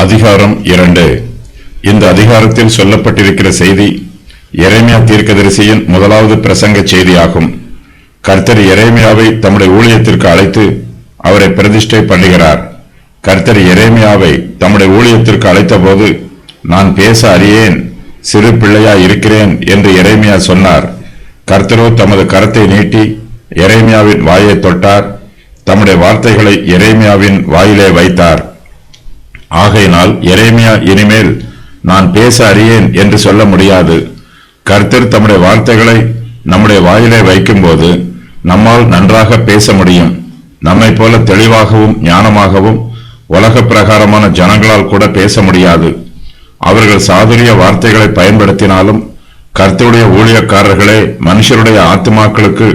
அதிகாரம் 2. இந்த அதிகாரத்தில் சொல்லப்பட்டிருக்கிற செய்தி எரேமியா தீர்க்கதரிசியின் முதலாவது பிரசங்க செய்தியாகும். கர்த்தர் எரேமியாவை தம்முடைய ஊழியத்திற்கு அழைத்து அவரை பிரதிஷ்டை பண்ணுகிறார். கர்த்தர் எரேமியாவை தம்முடைய ஊழியத்திற்கு அழைத்த போது, நான் பேச அறியேன், சிறு பிள்ளையாய் இருக்கிறேன் என்று எரேமியா சொன்னார். கர்த்தரோ தமது கரத்தை நீட்டி எரேமியாவின் வாயை தொட்டார். தம்முடைய வார்த்தைகளை எரேமியாவின் வாயிலே வைத்தார். ஆகையினால் எரேமியா இனிமேல் நான் பேச அறியேன் என்று சொல்ல முடியாது. கர்த்தர் தம்முடைய வார்த்தைகளை நம்முடைய வாயிலே வைக்கும்போது நம்மால் நன்றாக பேச முடியும். நம்மை போல தெளிவாகவும் ஞானமாகவும் உலக பிரகாரமான ஜனங்களால் கூட பேச முடியாது. அவர்கள் சாதுரிய வார்த்தைகளை பயன்படுத்தினாலும் கர்த்தருடைய ஊழியக்காரர்களே மனுஷருடைய ஆத்துமாக்களுக்கு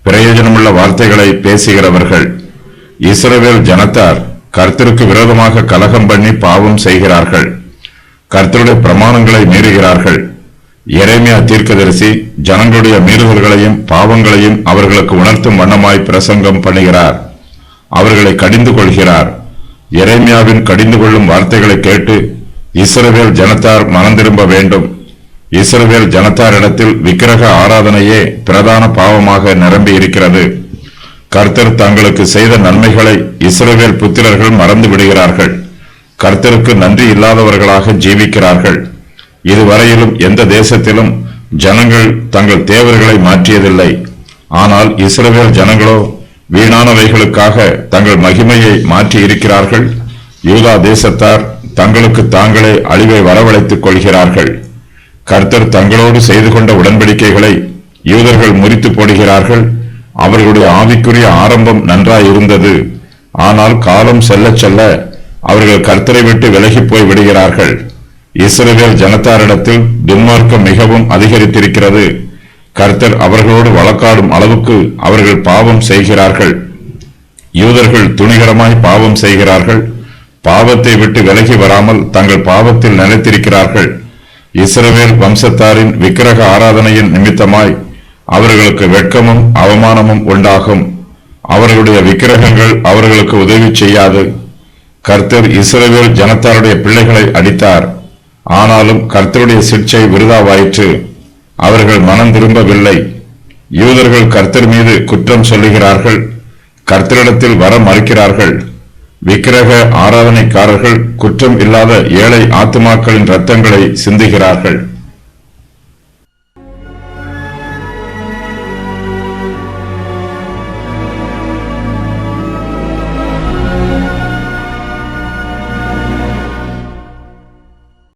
பிரயோஜனமுள்ள வார்த்தைகளை பேசுகிறவர்கள். இஸ்ரவேல் ஜனத்தார் கர்த்தருக்கு விரோதமாக கலகம் பண்ணி பாவம் செய்கிறார்கள். கர்த்தருடைய பிரமாணங்களை மீறுகிறார்கள். எரேமியா தீர்க்கதரிசி ஜனங்களுடைய மீறுதல்களையும் பாவங்களையும் அவர்களுக்கு உணர்த்தும் வண்ணமாய் பிரசங்கம் பண்ணுகிறார். அவர்களை கடிந்து கொள்கிறார். எரேமியாவின் கடிந்து கொள்ளும் வார்த்தைகளை கேட்டு இஸ்ரவேல் ஜனத்தார் மனம் திரும்ப வேண்டும். இஸ்ரவேல் ஜனத்தாரிடத்தில் விக்கிரக ஆராதனையே பிரதான பாவமாக நிரம்பி இருக்கிறது. கர்த்தர் தங்களுக்கு செய்த நன்மைகளை இஸ்ரவேல் புத்திரர்கள் மறந்து விடுகிறார்கள். கர்த்தருக்கு நன்றி இல்லாதவர்களாக ஜீவிக்கிறார்கள். இதுவரையிலும் எந்த தேசத்திலும் ஜனங்கள் தங்கள் தேவர்களை மாற்றியதில்லை. ஆனால் இஸ்ரவேல் ஜனங்களோ வீணானவைகளுக்காக தங்கள் மகிமையை மாற்றி இருக்கிறார்கள். யூதா தேசத்தார் தங்களுக்கு தாங்களே அழிவை வரவழைத்துக் கொள்கிறார்கள். கர்த்தர் தங்களோடு செய்து கொண்ட உடன்படிக்கைகளை யூதர்கள் முறித்து போடுகிறார்கள். அவர்களுடைய ஆவிக்குரிய ஆரம்பம் நன்றாயிருந்தது. ஆனால் காலம் செல்ல செல்ல அவர்கள் கர்த்தரை விட்டு விலகி போய் விடுகிறார்கள். இஸ்ரவேல் ஜனத்தாரிடத்தில் துன்மார்க்கம் மிகவும் அதிகரித்திருக்கிறது. கர்த்தர் அவர்களோடு வழக்காடும் அளவுக்கு அவர்கள் பாவம் செய்கிறார்கள். யூதர்கள் துணிகரமாய் பாவம் செய்கிறார்கள். பாவத்தை விட்டு விலகி வராமல் தங்கள் பாவத்தில் நிலைத்திருக்கிறார்கள். இஸ்ரவேல் வம்சத்தாரின் விக்கிரக ஆராதனையின் நிமித்தமாய் அவர்களுக்கு வெட்கமும் அவமானமும் உண்டாகும். அவர்களுடைய விக்கிரகங்கள் அவர்களுக்கு உதவி செய்யாது. கர்த்தர் இஸ்ரவேல் ஜனத்தாருடைய பிள்ளைகளை அடித்தார். ஆனாலும் கர்த்தருடைய சிட்சை விருதாவாயிற்று. அவர்கள் மனம் திரும்பவில்லை. யூதர்கள் கர்த்தர் மீது குற்றம் சொல்லுகிறார்கள். கர்த்தரிடத்தில் வர மறுக்கிறார்கள். விக்கிரக ஆராதனைக்காரர்கள் குற்றம் இல்லாத ஏழை ஆத்துமாக்களின் இரத்தங்களை சிந்துகிறார்கள்.